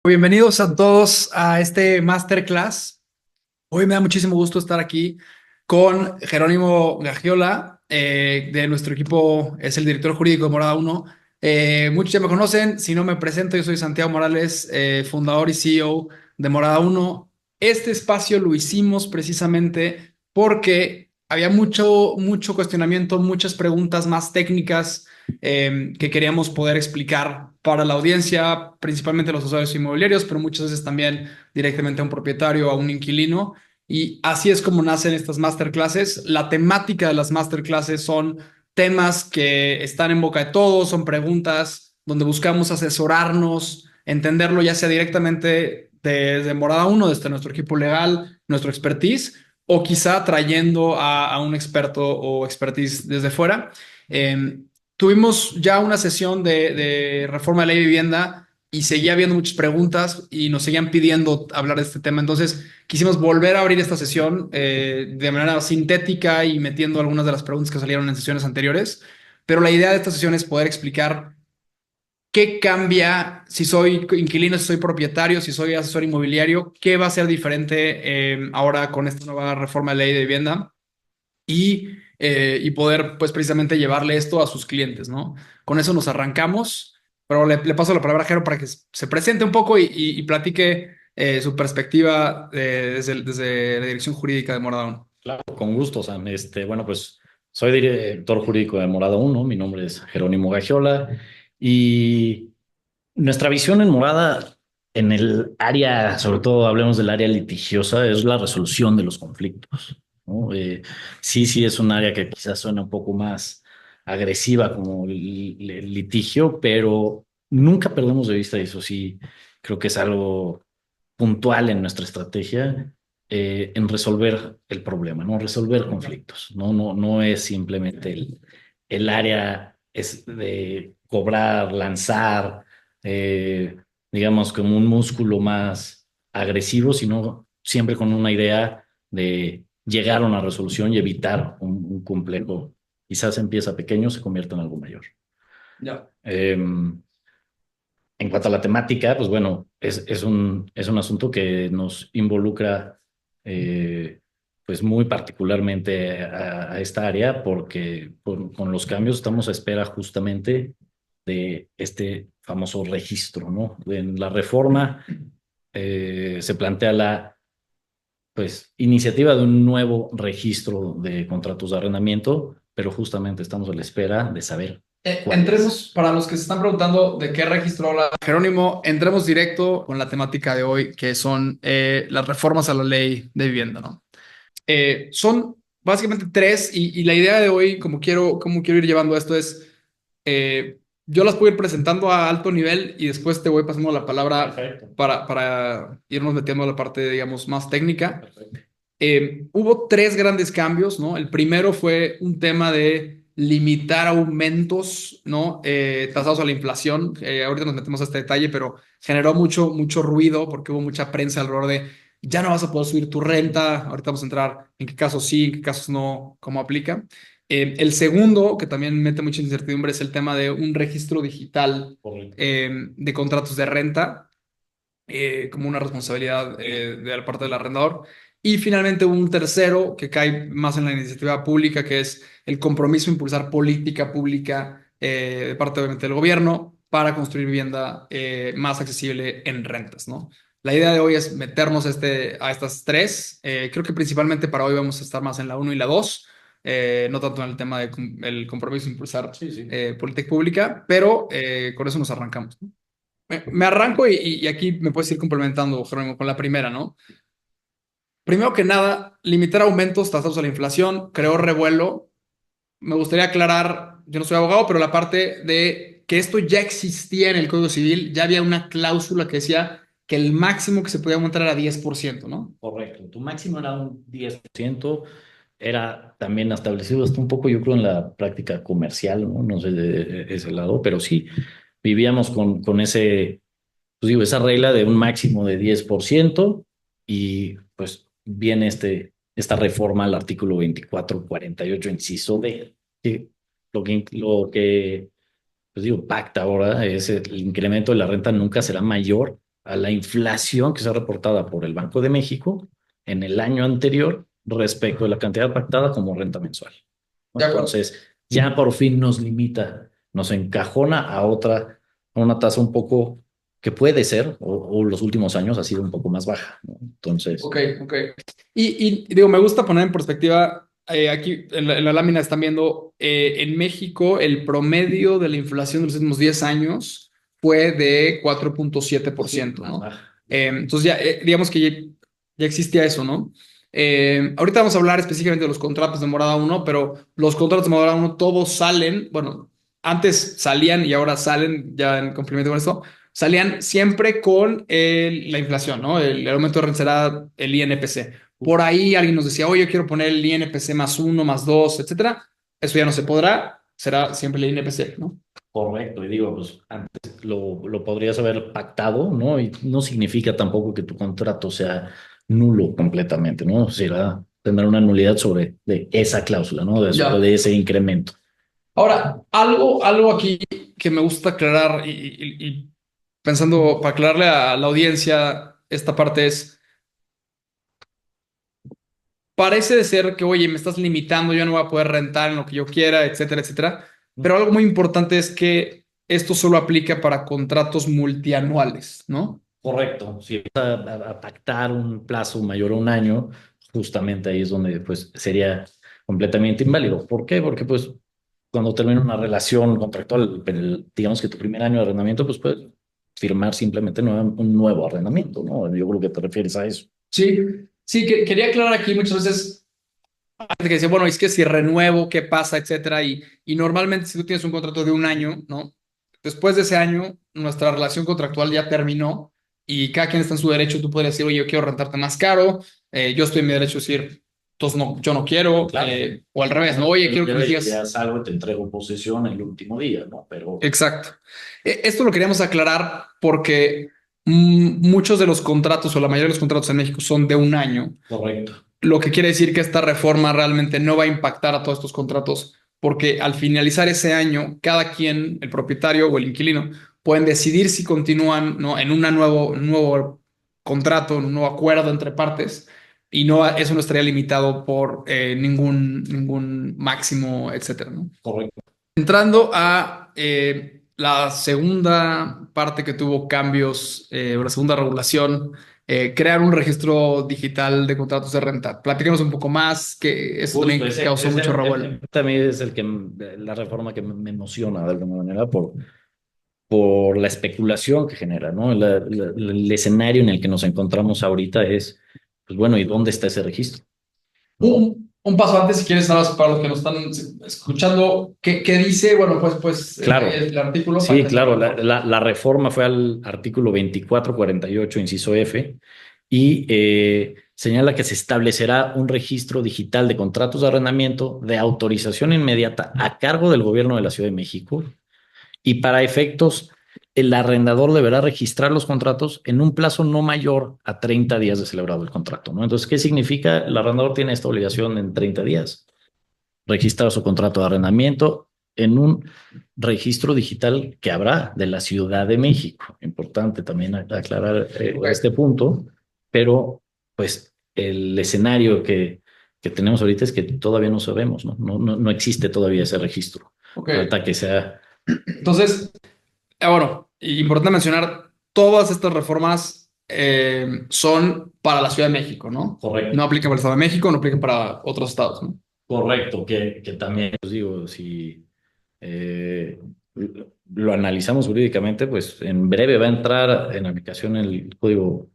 Bienvenidos a todos a este masterclass. Hoy me da muchísimo gusto estar aquí con Jerónimo Gagiola, de nuestro equipo, es el director jurídico de Morada Uno. Muchos ya me conocen, si no me presento, yo soy Santiago Morales, fundador y CEO de Morada Uno. Este espacio lo hicimos precisamente porque había mucho cuestionamiento, muchas preguntas más técnicas que queríamos poder explicar para la audiencia, principalmente los usuarios inmobiliarios, pero muchas veces también directamente a un propietario, a un inquilino. Y así es como nacen estas masterclasses. La temática de las masterclasses son temas que están en boca de todos, son preguntas donde buscamos asesorarnos, entenderlo ya sea directamente desde Morada Uno, desde nuestro equipo legal, nuestro expertise, o quizá trayendo a un experto o expertise desde fuera. Eh, Tuvimos ya una sesión de reforma de ley de vivienda y seguía habiendo muchas preguntas y nos seguían pidiendo hablar de este tema. Entonces, quisimos volver a abrir esta sesión de manera sintética y metiendo algunas de las preguntas que salieron en sesiones anteriores. Pero la idea de esta sesión es poder explicar qué cambia si soy inquilino, si soy propietario, si soy asesor inmobiliario, qué va a ser diferente ahora con esta nueva reforma de ley de vivienda y poder, pues, precisamente llevarle esto a sus clientes, ¿no? Con eso nos arrancamos, pero le paso la palabra a Jero para que se presente un poco y platique su perspectiva desde la dirección jurídica de Moradón. Claro, con gusto, Sam. Bueno, pues soy director jurídico de Morada Uno. Mi nombre es Jerónimo Gagiola y nuestra visión en Morada, en el área, sobre todo hablemos del área litigiosa, es la resolución de los conflictos, ¿no? Sí, es un área que quizás suena un poco más agresiva como el litigio, pero nunca perdemos de vista eso. Sí, creo que es algo puntual en nuestra estrategia, en resolver el problema, ¿no? Resolver conflictos. No es simplemente el área es de cobrar, lanzar, eh, digamos, como un músculo más agresivo, sino siempre con una idea de llegar a una resolución y evitar un complejo. Quizás empieza pequeño, se convierte en algo mayor. Ya. En cuanto a la temática, pues bueno, es un asunto que nos involucra, pues muy particularmente a esta área, porque con los cambios estamos a espera justamente de este famoso registro, ¿no? En la reforma se plantea la, pues, iniciativa de un nuevo registro de contratos de arrendamiento, pero justamente estamos a la espera de saber cuál es. Entremos, para los que se están preguntando de qué registro habla Jerónimo, entremos directo con la temática de hoy, que son las reformas a la ley de vivienda, ¿no? Son básicamente tres y la idea de hoy, como quiero ir llevando esto es, yo las puedo ir presentando a alto nivel y después te voy pasando la palabra Perfecto. para irnos metiendo a la parte, digamos, más técnica. Perfecto. Hubo tres grandes cambios, ¿no? El primero fue un tema de limitar aumentos, ¿no? Tasados a la inflación. Ahorita nos metemos a este detalle, pero generó mucho ruido porque hubo mucha prensa alrededor de ya no vas a poder subir tu renta. Ahorita vamos a entrar en qué casos sí, en qué casos no, cómo aplica. El segundo, que también mete mucha incertidumbre, es el tema de un registro digital Correcto. de contratos de renta como una responsabilidad de la parte del arrendador. Y finalmente un tercero que cae más en la iniciativa pública, que es el compromiso de impulsar política pública de parte obviamente del gobierno para construir vivienda más accesible en rentas, ¿no? La idea de hoy es meternos a estas tres. Creo que principalmente para hoy vamos a estar más en la uno y la 2, no tanto en el tema del compromiso de impulsar Sí, sí. política pública, pero con eso nos arrancamos, ¿no? Me arranco y aquí me puedes ir complementando, Jerónimo, con la primera, ¿no? Primero que nada, limitar aumentos tasados a la inflación creó revuelo. Me gustaría aclarar, yo no soy abogado, pero la parte de que esto ya existía en el Código Civil, ya había una cláusula que decía que el máximo que se podía aumentar era 10%, ¿no? Correcto. Tu máximo era un 10%. Era también establecido hasta un poco, yo creo, en la práctica comercial, ¿no? No sé de ese lado, pero sí, vivíamos con ese, pues digo, esa regla de un máximo de 10% y pues viene esta reforma al artículo 2448 inciso D, que lo que pues digo, pacta ahora es el incremento de la renta nunca será mayor a la inflación que se ha reportada por el Banco de México en el año anterior respecto de la cantidad pactada como renta mensual. De acuerdo. Entonces, ya por fin nos limita, nos encajona a una tasa un poco que puede ser, o los últimos años ha sido un poco más baja, ¿no? Entonces, Ok, ok. Y digo, me gusta poner en perspectiva, aquí en la lámina están viendo, en México el promedio de la inflación de los últimos 10 años fue de 4.7%, más ¿no? baja. Entonces ya, digamos que ya existía eso, ¿no? Ahorita vamos a hablar específicamente de los contratos de Morada uno, pero los contratos de Morada uno todos salen, bueno, antes salían y ahora salen, ya en complemento con esto, salían siempre con la inflación, ¿no? El aumento de renta será el INPC. Por ahí alguien nos decía, oye, yo quiero poner el INPC más uno, más dos, etcétera. Eso ya no se podrá, será siempre el INPC, ¿no? Correcto, y digo, pues antes lo podrías haber pactado, ¿no? Y no significa tampoco que tu contrato sea nulo completamente, ¿no? Será tener una nulidad sobre de esa cláusula, ¿no? Ya. De ese incremento. Ahora, algo aquí que me gusta aclarar y pensando para aclararle a la audiencia esta parte es, parece de ser que, oye, me estás limitando, yo no voy a poder rentar en lo que yo quiera, etcétera, etcétera. Pero algo muy importante es que esto solo aplica para contratos multianuales, ¿no? Correcto, si vas a pactar un plazo mayor a un año, justamente ahí es donde pues sería completamente inválido. ¿Por qué? Porque pues cuando termina una relación contractual, digamos que tu primer año de arrendamiento, pues puedes firmar simplemente un nuevo arrendamiento, ¿no? Yo creo que te refieres a eso. Sí, sí, quería aclarar aquí muchas veces hay gente que dice, bueno, es que si renuevo, ¿qué pasa? Etcétera. Y normalmente si tú tienes un contrato de un año, ¿no? Después de ese año, nuestra relación contractual ya terminó y cada quien está en su derecho. Tú puedes decir, oye, yo quiero rentarte más caro, yo estoy en mi derecho de decir, entonces no, yo no quiero, Claro, o al revés, ¿no? Oye, yo quiero que me ya sigas. salgo y te entrego posesión el último día, ¿no? Pero Exacto. Esto lo queríamos aclarar porque muchos de los contratos o la mayoría de los contratos en México son de un año, correcto, lo que quiere decir que esta reforma realmente no va a impactar a todos estos contratos, porque al finalizar ese año, cada quien, el propietario o el inquilino, pueden decidir si continúan, ¿no? En un nuevo contrato, un nuevo acuerdo entre partes, y no, eso no estaría limitado por ningún máximo, etcétera, ¿no? correcto. Entrando a la segunda parte que tuvo cambios, o la segunda regulación, crear un registro digital de contratos de renta. Platícanos un poco más, que eso Justo, también causó mucho revuelo. también es el que la reforma que me emociona de alguna manera por la especulación que genera, ¿no? El escenario en el que nos encontramos ahorita es, pues bueno, ¿y dónde está ese registro? ¿No? Un paso antes, si quieres, nada más para los que nos están escuchando, ¿qué dice? Bueno, pues Claro, el artículo para sí, empezar claro, con la reforma. la reforma fue al artículo 2448, inciso F, y señala que se establecerá un registro digital de contratos de arrendamiento de autorización inmediata a cargo del gobierno de la Ciudad de México. Y para efectos, el arrendador deberá registrar los contratos en un plazo no mayor a 30 días de celebrado el contrato, ¿no? Entonces, ¿qué significa? El arrendador tiene esta obligación en 30 días. Registrar su contrato de arrendamiento en un registro digital que habrá de la Ciudad de México. Importante también aclarar Ok, este punto, pero pues el escenario que tenemos ahorita es que todavía no sabemos, ¿no? No existe todavía ese registro. ok. Falta que sea Entonces, bueno, importante mencionar, todas estas reformas son para la Ciudad de México, ¿no? No correcto. aplican para el Estado de México, no aplican para otros estados, ¿no? Correcto, que también, pues digo, si eh, lo analizamos jurídicamente, pues en breve va a entrar en aplicación el código,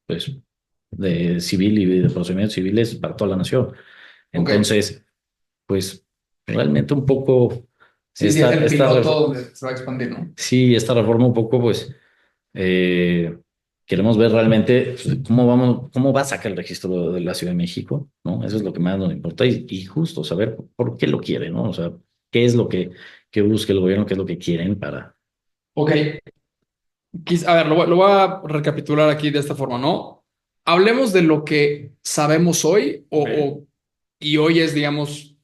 pues, de civil y de procedimientos civiles para toda la nación. Ok. Entonces, pues, realmente un poco Sí, sí, es el piloto donde se va a expandir, ¿no? sí, esta reforma un poco, pues, eh, queremos ver realmente pues, cómo va a sacar el registro de la Ciudad de México, ¿no? Eso es lo que más nos importa y justo saber por qué lo quiere, ¿no? O sea, qué es lo que busca el gobierno, qué es lo que quieren para... Ok. A ver, lo voy a recapitular aquí de esta forma, ¿no? Hablemos de lo que sabemos hoy Ok. y hoy es, digamos,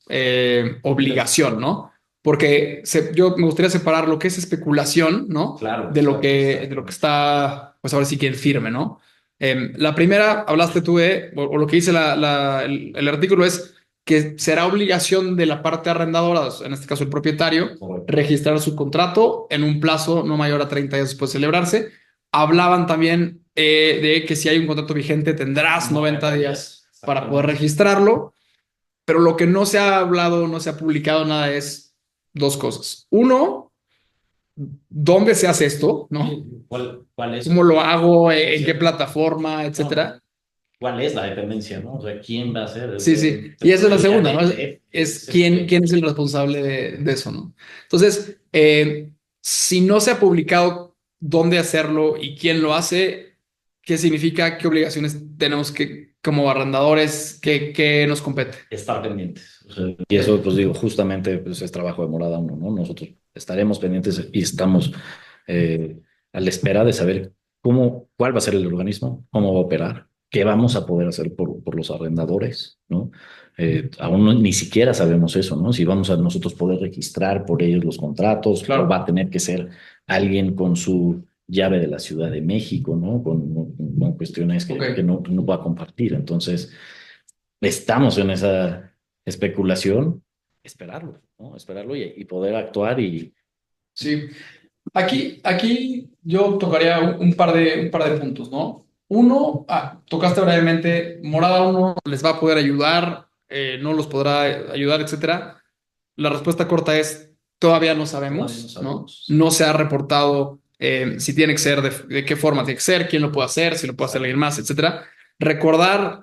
obligación, ¿no? Porque yo me gustaría separar lo que es especulación, ¿no? Claro, exacto, De lo que exactamente. está pues ahora sí quien firme, ¿no? La primera, hablaste tú o lo que dice el artículo es que será obligación de la parte arrendadora, en este caso el propietario, Correcto. registrar su contrato en un plazo no mayor a 30 días después de celebrarse. Hablaban también de que si hay un contrato vigente tendrás 90 días para poder Exactamente. registrarlo, pero lo que no se ha hablado, no se ha publicado nada es dos cosas. Uno, ¿dónde se hace esto? ¿No? ¿Cuál es? ¿Cómo lo hago? ¿En qué Sí. plataforma? No, Etcétera. ¿cuál es la dependencia, no? O sea, ¿quién va a ser? Sí, sí. Y esa es la El segunda, ¿no? cadete Es es el que quién es el responsable de eso, ¿no? Entonces, si no se ha publicado dónde hacerlo y quién lo hace, ¿qué significa? ¿Qué obligaciones tenemos que, como arrendadores, qué nos compete? estar pendientes. O sea, y eso, pues digo, justamente pues, es trabajo de Morada Uno, ¿no? Nosotros estaremos pendientes y estamos eh, a la espera de saber cuál va a ser el organismo, cómo va a operar, qué vamos a poder hacer por los arrendadores, ¿no? Ni siquiera sabemos eso, ¿no? Si vamos a nosotros poder registrar por ellos los contratos o va Claro. a tener que ser alguien con su llave de la Ciudad de México, ¿no? Con cuestiones Ok. que no pueda compartir. Entonces, estamos en esa especulación, esperarlo, ¿no? Esperarlo y poder actuar y Sí. Aquí yo tocaría un par de puntos, ¿no? Uno, tocaste brevemente, Morada uno les va a poder ayudar, no los podrá ayudar, etcétera. La respuesta corta es todavía no todavía no sabemos, ¿no? sabemos. No se ha reportado si tiene que ser, de qué forma tiene que ser, quién lo puede hacer, si lo puede hacer Exacto. alguien más, etcétera. Recordar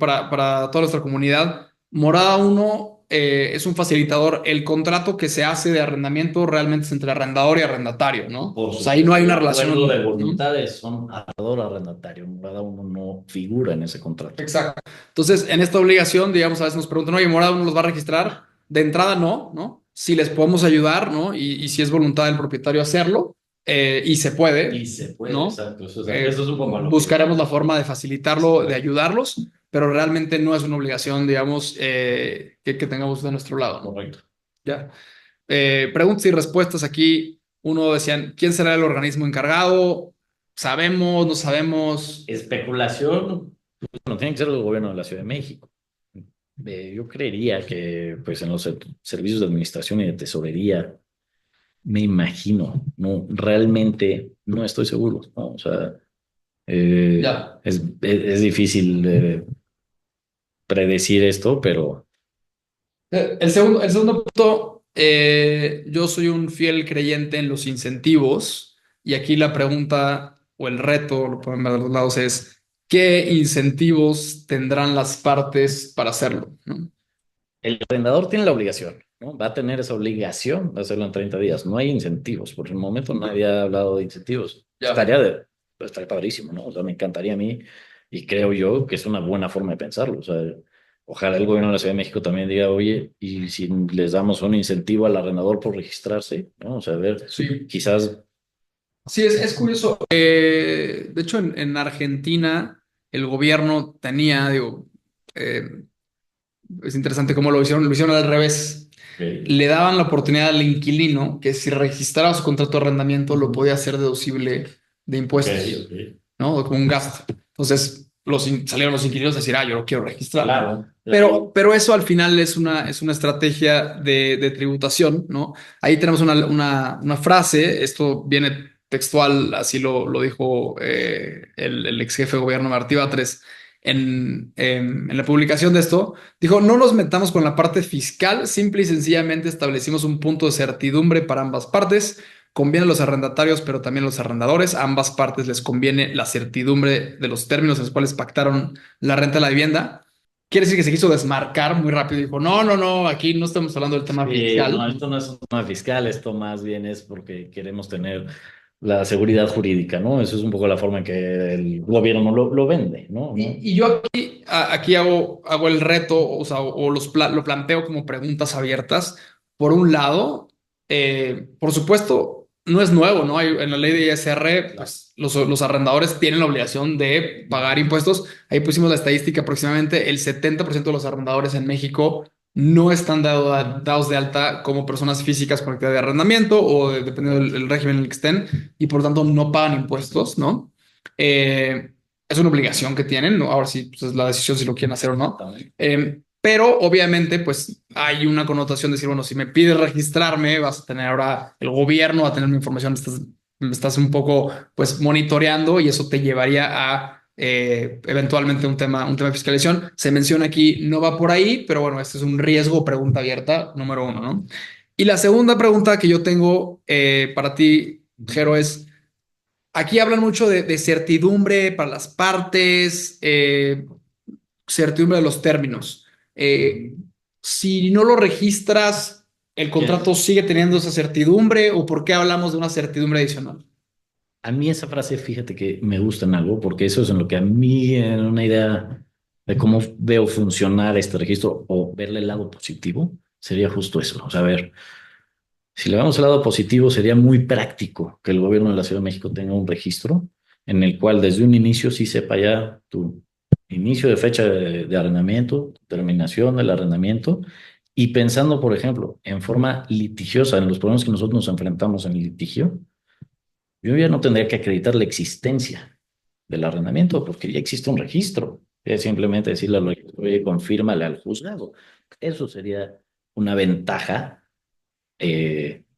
para toda nuestra comunidad, Morada uno es un facilitador. El contrato que se hace de arrendamiento realmente es entre arrendador y arrendatario, ¿no? Por O sea, ahí no hay supuesto, el una acuerdo de relación, ¿no? voluntades son arrendador arrendatario. Cada uno no figura en ese contrato. Exacto. Entonces, en esta obligación, digamos, a veces nos preguntan, oye, Morada uno los va a registrar. De entrada, no, ¿no? Si les podemos ayudar, ¿no? Y si es voluntad del propietario hacerlo, y se Y puede, se puede, ¿no? exacto. Eso es un poco a lo que Buscaremos la forma de facilitarlo, de correcto, ayudarlos, pero realmente no es una obligación, digamos, que tengamos de nuestro lado, ¿no? correcto. Ya. Preguntas y respuestas aquí. Uno decían, ¿quién será el organismo encargado? ¿Sabemos? ¿No sabemos? Especulación, no tiene que ser el gobierno de la Ciudad de México. Yo creería que pues en los servicios de administración y de tesorería, me imagino, no, realmente no estoy seguro, ¿no? O sea, Ya. es difícil predecir esto, pero El segundo punto, yo soy un fiel creyente en los incentivos y aquí la pregunta o el reto, lo pueden ver de los lados, es ¿qué incentivos tendrán las partes para hacerlo? ¿No? el arrendador tiene la obligación, ¿no? Va a tener esa obligación de hacerlo en 30 días. No hay incentivos. Por el momento nadie ha hablado de incentivos. Ya. Estaría padrísimo, ¿no? O sea, me encantaría a mí y creo yo que es una buena forma de pensarlo. O sea, ojalá el gobierno de la Ciudad de México también diga, oye, y si les damos un incentivo al arrendador por registrarse, ¿no? O sea, a ver, Sí. quizás, Sí, es curioso. De hecho, en Argentina el gobierno tenía, digo, eh, es interesante cómo lo hicieron al revés. ok, Le daban la oportunidad al inquilino que si registraba su contrato de arrendamiento lo podía hacer deducible de ok, impuestos, ok. ¿no? Como un gasto. Entonces salieron los inquilinos a decir, yo lo quiero registrar. Claro, Pero eso al final es una estrategia de tributación, ¿no? Ahí tenemos una frase, esto viene textual, así lo dijo el ex jefe de gobierno Martí Batres en la publicación de esto. Dijo, no nos metamos con la parte fiscal, simple y sencillamente establecimos un punto de certidumbre para ambas partes. Conviene a los arrendatarios, pero también a los arrendadores. A ambas partes les conviene la certidumbre de los términos en los cuales pactaron la renta de la vivienda. Quiere decir que se quiso desmarcar muy rápido y dijo, no, no, no, aquí no estamos hablando del tema fiscal. no, esto no es un tema fiscal, esto más bien es porque queremos tener la seguridad jurídica, ¿no? Eso es un poco la forma en que el gobierno lo vende, ¿no? Y yo aquí hago el reto, o sea, lo planteo como preguntas abiertas. Por un lado, por supuesto, no es nuevo, ¿no? En la ley de ISR, pues los arrendadores tienen la obligación de pagar impuestos. Ahí pusimos la estadística, aproximadamente el 70% de los arrendadores en México no están dados de alta como personas físicas con actividad de arrendamiento o dependiendo del régimen en el que estén y por lo tanto no pagan impuestos, ¿no? Eh, es una obligación que tienen, ¿no? Ahora sí, pues es la decisión si lo quieren hacer o no. También. Pero obviamente, pues hay una connotación de decir, bueno, si me pides registrarme, vas a tener ahora el gobierno, va a tener mi información, estás un poco, pues, monitoreando y eso te llevaría a eventualmente un tema de fiscalización. Se menciona aquí, no va por ahí, pero bueno, este es un riesgo, pregunta abierta, número uno, ¿no? Y la segunda pregunta que yo tengo para ti, Jero, es, aquí hablan mucho de certidumbre para las partes, certidumbre de los términos. Si no lo registras, ¿el Que contrato sigue teniendo esa certidumbre o por qué hablamos de una certidumbre adicional? a mí esa frase, fíjate que me gusta en algo, porque eso es en lo que a mí, en una idea de cómo veo funcionar este registro o verle el lado positivo, sería justo eso. O sea, a ver, si le vamos al lado positivo, sería muy práctico que el gobierno de la Ciudad de México tenga un registro en el cual desde un inicio sí sepa ya tu inicio de fecha de arrendamiento, terminación del arrendamiento, y pensando, por ejemplo, en forma litigiosa, en los problemas que nosotros nos enfrentamos en el litigio, yo ya no tendría que acreditar la existencia del arrendamiento porque ya existe un registro. Es simplemente decirle al registro, oye, confírmale al juzgado. Eso sería una ventaja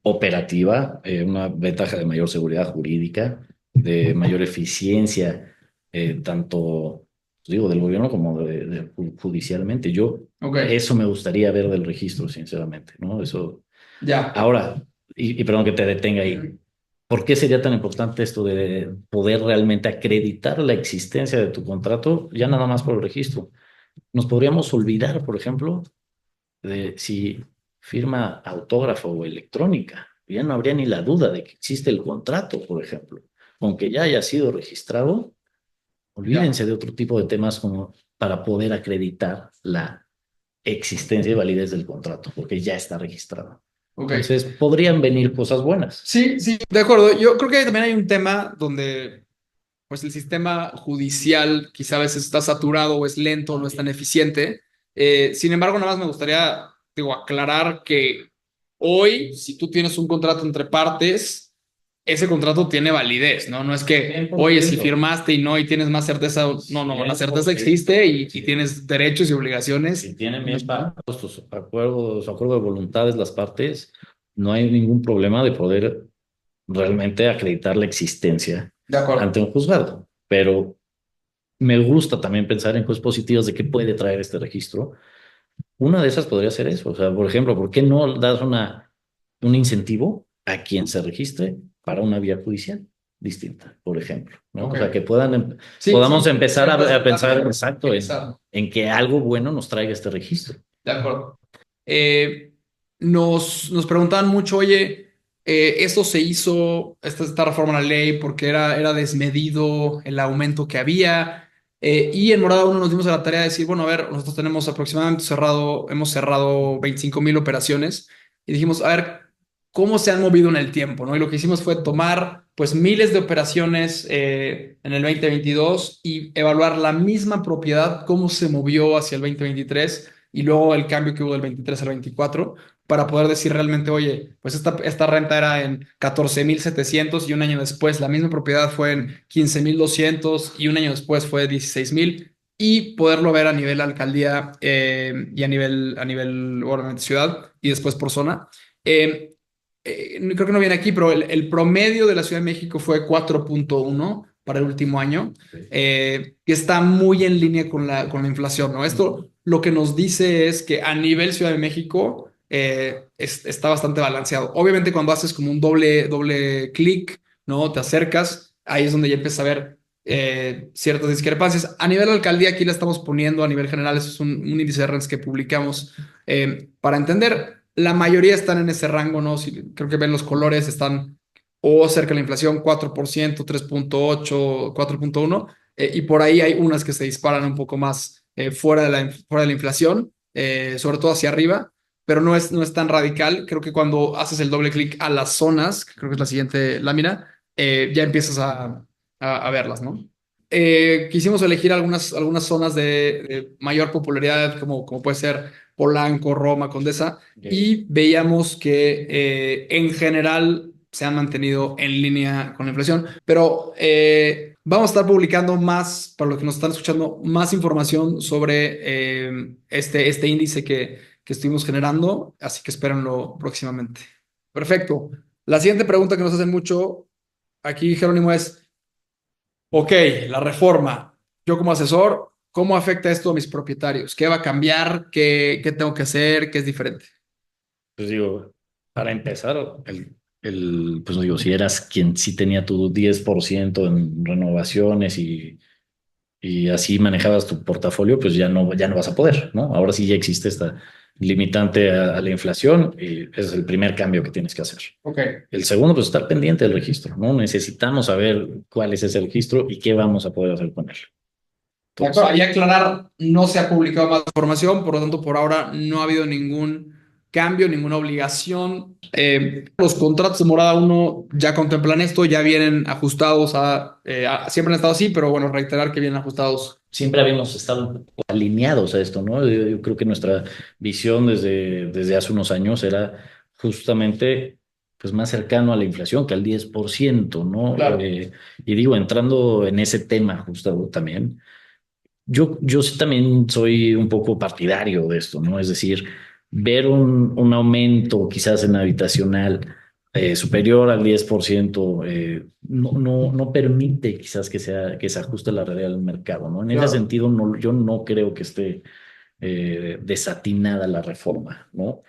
operativa, una ventaja de mayor seguridad jurídica, de mayor eficiencia, tanto, pues digo, del gobierno como judicialmente. Yo, Ok, eso me gustaría ver del registro, sinceramente, ¿no? Eso. ya. Ahora, y perdón que te detenga ahí. ¿Por qué sería tan importante esto de poder realmente acreditar la existencia de tu contrato ya nada más por el registro? Nos podríamos olvidar, por ejemplo, de si firma autógrafo o electrónica. Ya no habría ni la duda de que existe el contrato, por ejemplo. Aunque ya haya sido registrado, Ya, olvídense de otro tipo de temas como para poder acreditar la existencia y validez del contrato, porque ya está registrado. ok. Entonces, podrían venir cosas buenas. Sí, sí, de acuerdo. Yo creo que también hay un tema donde pues el sistema judicial quizá a veces está saturado o es lento o no es tan eficiente. Sin embargo, nada más me gustaría, digo, aclarar que hoy, si tú tienes un contrato entre partes, ese contrato tiene validez, ¿no? No es que, oye, si 100%. firmaste y no, y tienes más certeza, no, no, la certeza 100%. existe y tienes derechos y Si obligaciones. tienen bien pagados sus acuerdos, su acuerdo de voluntades las partes, no hay ningún problema de poder realmente acreditar la existencia De ante acuerdo. un juzgado. Pero me gusta también pensar en cosas positivas de qué puede traer este registro. Una de esas podría ser eso. O sea, por ejemplo, ¿por qué no das un incentivo a quien se registre para una vía judicial distinta, por ejemplo? ¿No? O sea, Ok. que Sí, podamos sí, empezar a pensar exacto empezar. en que algo bueno nos traiga este registro. De acuerdo. Eh, nos preguntaban mucho, oye, esto se hizo, esta reforma a la ley, porque era desmedido el aumento que había. Y en Morada uno nos dimos a la tarea de decir, bueno, a ver, nosotros tenemos aproximadamente hemos cerrado 25,000 operaciones y dijimos, a ver, ¿cómo se han movido en el tiempo? ¿No? Y lo que hicimos fue tomar pues miles de operaciones en el 2022 y evaluar la misma propiedad, cómo se movió hacia el 2023 y luego el cambio que hubo del 23 al 24 para poder decir realmente, oye, pues esta renta era en 14,700 y un año después la misma propiedad fue en 15,200 y un año después fue 16,000 y poderlo ver a nivel alcaldía y a nivel, obviamente, ciudad y después por zona. Eh, Creo que no viene aquí, pero el promedio de la Ciudad de México fue 4,1 para el último año, que está muy en línea con la inflación, ¿no? Esto lo que nos dice es que a nivel Ciudad de México está bastante balanceado. Obviamente cuando haces como un doble clic, ¿no? Te acercas, ahí es donde ya empiezas a ver ciertas discrepancias. A nivel alcaldía, aquí la estamos poniendo a nivel general, eso es un índice de rents que publicamos para entender. La mayoría están en ese rango, ¿no? Si, creo que ven los colores, están o cerca de la inflación, 4%, 3,8, 4,1, y por ahí hay unas que se disparan un poco más fuera de la inflación, sobre todo hacia arriba, pero no es tan radical. Creo que cuando haces el doble clic a las zonas, que creo que es la siguiente lámina, ya empiezas a verlas, ¿no? Quisimos elegir algunas zonas de mayor popularidad, como puede ser Polanco, Roma, Condesa, Ok. y veíamos que en general se han mantenido en línea con la inflación, pero vamos a estar publicando más, para los que nos están escuchando, más información sobre este índice que estuvimos generando, así que espérenlo próximamente. Perfecto. La siguiente pregunta que nos hacen mucho aquí, Jerónimo, es, ok, la reforma. Yo como asesor, ¿cómo afecta esto a mis propietarios? ¿Qué va a cambiar? ¿Qué tengo que hacer? ¿Qué es diferente? Pues digo, para empezar, pues no digo, si eras quien sí tenía tu 10% en renovaciones y así manejabas tu portafolio, pues ya no vas a poder, ¿no? Ahora sí ya existe esta limitante a la inflación y ese es el primer cambio que tienes que hacer. Ok. El segundo, pues estar pendiente del registro, ¿no? Necesitamos saber cuál es ese registro y qué vamos a poder hacer con él. De acuerdo, Entonces, ahí aclarar, no se ha publicado más información, por lo tanto, por ahora no ha habido ningún cambio, ninguna obligación. Los contratos de morada uno ya contemplan esto, ya vienen ajustados siempre han estado así, pero bueno, reiterar que vienen ajustados. siempre habíamos estado un poco alineados a esto, ¿no? Yo creo que nuestra visión desde hace unos años era justamente pues más cercano a la inflación que al 10%, ¿no? Claro. Y digo, entrando en ese tema justo también, yo sí también soy un poco partidario de esto, ¿no? Es decir, ver un aumento quizás en habitacional superior al 10% no permite quizás que se ajuste la realidad del mercado, ¿no? En ese Claro. sentido, yo no creo que esté desatinada la reforma, ¿no?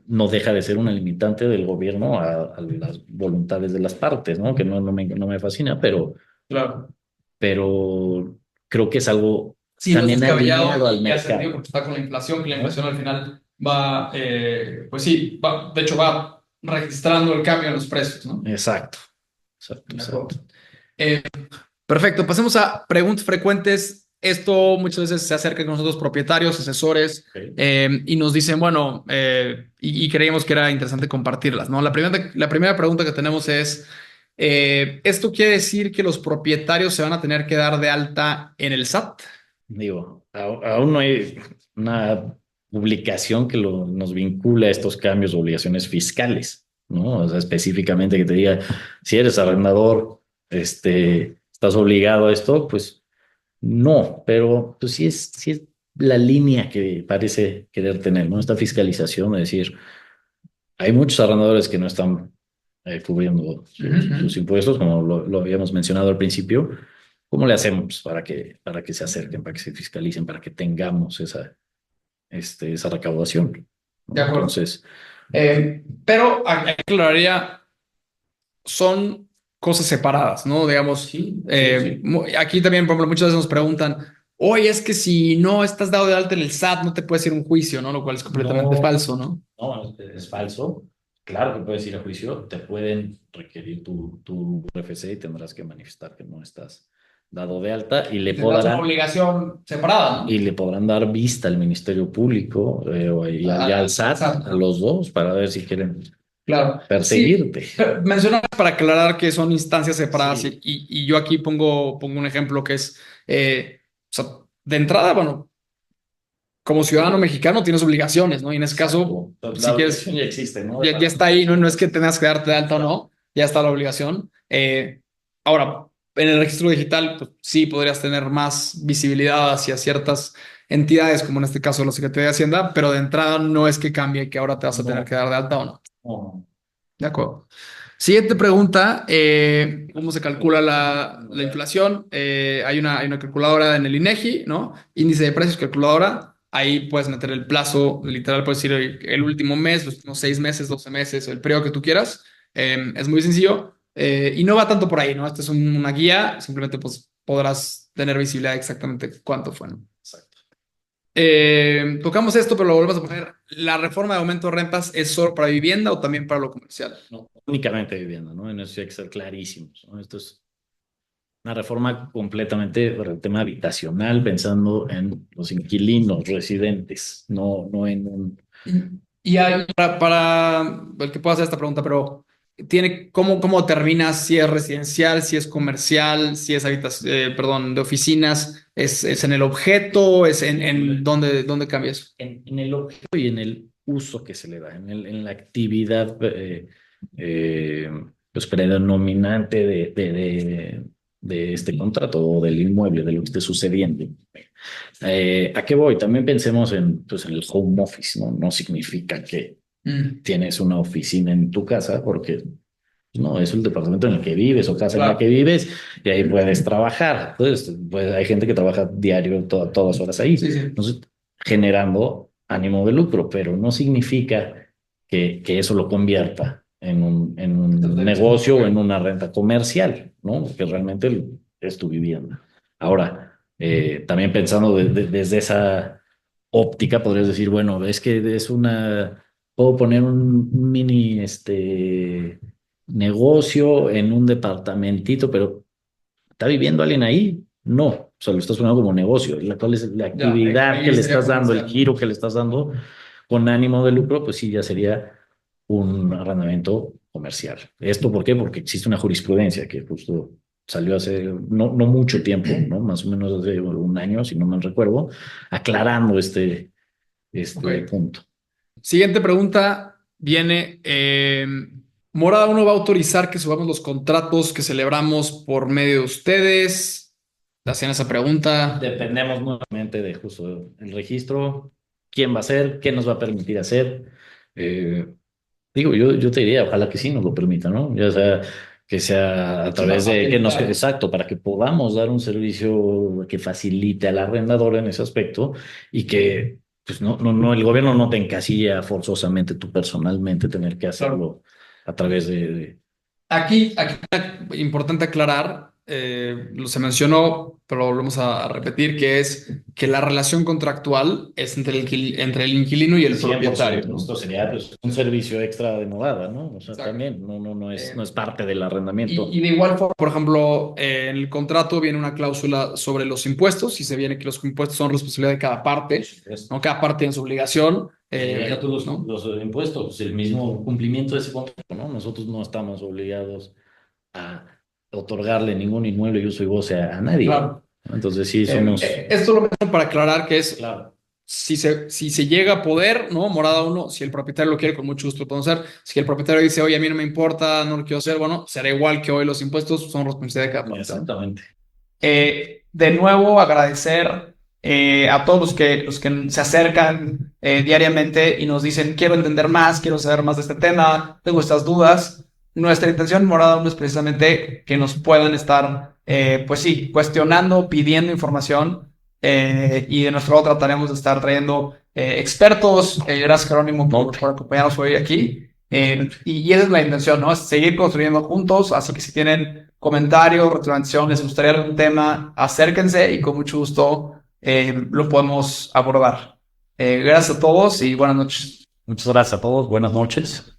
No deja de ser una limitante del gobierno a las voluntades de las partes, ¿no? Que no me fascina, Claro. pero creo que es algo Sí, no es también descabellado alineado al y hace sentido mercado, porque está con la inflación, que la ¿no? inflación al final va, pues sí, de hecho va registrando el cambio en los precios, ¿no? Exacto, exacto, De exacto. acuerdo. Eh, Perfecto, pasemos a preguntas frecuentes. Esto muchas veces se acerca con nosotros propietarios, asesores, Ok. y nos dicen, bueno, y creímos que era interesante compartirlas, ¿no? La primera pregunta que tenemos es, ¿esto quiere decir que los propietarios se van a tener que dar de alta en el SAT? Digo, aún no hay una publicación que nos vincula a estos cambios o obligaciones fiscales, ¿no? O sea, específicamente que te diga, si eres arrendador, estás obligado a esto, pues no, pero pues sí es la línea que parece querer tener, ¿no? Esta fiscalización, es decir, hay muchos arrendadores que no están cubriendo Ujú, sus ujú. impuestos, como lo habíamos mencionado al principio. ¿Cómo le hacemos para que se acerquen, para que se fiscalicen, para que tengamos esa recaudación, De ¿no? acuerdo. Entonces, Pero aquí aclararía, son cosas separadas, ¿no? Digamos, sí, sí, sí. aquí también, por ejemplo, muchas veces nos preguntan, oye, es que si no estás dado de alta en el SAT, no te puedes ir a un juicio, ¿no? Lo cual es completamente No, falso, ¿no? no, es falso. Claro que puedes ir a juicio, te pueden requerir tu RFC y tendrás que manifestar que no estás dado de alta Y tendrás una obligación separada, y ¿no? le podrán dar vista al Ministerio Público y al Al SAT, SAT, a ¿no? los dos, para ver si quieren Claro. Sí, perseguirte. mencionas para aclarar que son instancias separadas Sí, y yo aquí pongo un ejemplo que es, o sea, de entrada, bueno, como ciudadano mexicano tienes obligaciones, ¿no? Y en ese caso, exacto. Pues la si quieres, obligación ya existe, ¿no? De ya parte. está ahí, ¿no? No es que tengas que darte de alta o no, ya está la obligación. Ahora, en el registro digital, pues sí podrías tener más visibilidad hacia ciertas entidades, como en este caso la Secretaría de Hacienda, pero de entrada no es que cambie que ahora te vas a tener que No, dar de alta o no. no. De acuerdo. Siguiente pregunta, ¿cómo se calcula la inflación? Hay una calculadora en el INEGI, ¿no? Índice de precios, calculadora. Ahí puedes meter el plazo, literal, puedes decir el último mes, los últimos 6 meses, 12 meses, el periodo que tú quieras. Es muy sencillo y no va tanto por ahí, ¿no? Esta es una guía, simplemente pues podrás tener visibilidad de exactamente cuánto fue, ¿no? Exacto. Tocamos esto, pero lo volvemos a poner. ¿La reforma de aumento de rentas es solo para vivienda o también para lo comercial? No, únicamente vivienda, ¿no? En eso hay que ser clarísimos, ¿no? Esto es una reforma completamente para el tema habitacional, pensando en los inquilinos, residentes, no en un... Y hay, para el que pueda hacer esta pregunta, pero ¿cómo determinas si es residencial, si es comercial, si es perdón, de oficinas? ¿Es en el objeto? ¿Es en dónde cambia eso? En el objeto y en el uso que se le da, en la actividad pues, predominante de este contrato o del inmueble, de lo que esté sucediendo. ¿A qué voy? También pensemos pues, en el home office, ¿no? No significa que tienes una oficina en tu casa, porque no, es el departamento en el que vives o casa en la Claro. que vives y ahí puedes trabajar. Entonces, pues hay gente que trabaja diario todas horas ahí. Sí, sí. Entonces, generando ánimo de lucro, pero no significa que eso lo convierta en un negocio o en una renta comercial, ¿no? Que realmente es tu vivienda. Ahora, también pensando desde esa óptica, podrías decir, bueno, es que puedo poner un mini, negocio en un departamentito, pero ¿está viviendo alguien ahí? No, o sea, lo estás poniendo como negocio. ¿Cuál es la Ya, actividad que ahí le sería estás dando, el comercial. giro que le estás dando con ánimo de lucro? Pues sí, ya sería un arrendamiento comercial. ¿Esto por qué? Porque existe una jurisprudencia que justo salió hace no mucho tiempo, ¿no? Más o menos hace un año, si no mal recuerdo, aclarando este Ok. punto. Siguiente pregunta viene. Morada uno va a autorizar que subamos los contratos que celebramos por medio de ustedes. ¿Te hacían esa pregunta? Dependemos nuevamente de justo el registro, quién va a hacer, qué nos va a permitir hacer. Eh, Digo, yo te diría, ojalá que sí nos lo permita, ¿no? Ya sea que sea a Sí, para través de facilitar. exacto, para que podamos dar un servicio que facilite al arrendador en ese aspecto y que, pues no, el gobierno no te encasilla forzosamente tú personalmente tener que Claro. hacerlo a través Aquí importante aclarar, se mencionó, pero lo volvemos a repetir, que es que la relación contractual es entre el inquilino y el propietario, 100%. ¿no? Esto sería pues, un servicio extra de morada, ¿no? O sea, Exacto. también no Eh, es parte del arrendamiento. y de igual forma, por ejemplo, en el contrato viene una cláusula sobre los impuestos, y se viene que los impuestos son responsabilidad de cada parte, ¿no? Cada parte tiene su obligación, Y deja tú ¿no? los impuestos, pues, el mismo cumplimiento de ese contrato, ¿no? Nosotros no estamos obligados a otorgarle ningún inmueble y uso y goce a nadie. Claro. Entonces sí somos, Esto lo menciono para aclarar que es, claro, si se llega a poder, ¿no? Morada uno, si el propietario lo quiere, con mucho gusto lo podemos hacer. Si el propietario dice, oye, a mí no me importa, no lo quiero hacer, bueno, será igual que hoy los impuestos son responsabilidad de cada parte, ¿no? exactamente. De nuevo, agradecer a todos los que se acercan diariamente y nos dicen, quiero entender más, quiero saber más de este tema, tengo estas dudas. Nuestra intención, Morada uno, es precisamente que nos puedan estar, pues sí, cuestionando, pidiendo información, y de nuestro lado trataremos de estar trayendo expertos. Gracias, Jerónimo, por acompañarnos hoy aquí. Y esa es la intención, ¿no? Es seguir construyendo juntos. Así que si tienen comentarios, retroalimentación, les gustaría algún tema, acérquense y con mucho gusto lo podemos abordar. Gracias a todos y buenas noches. Muchas gracias a todos. Buenas noches.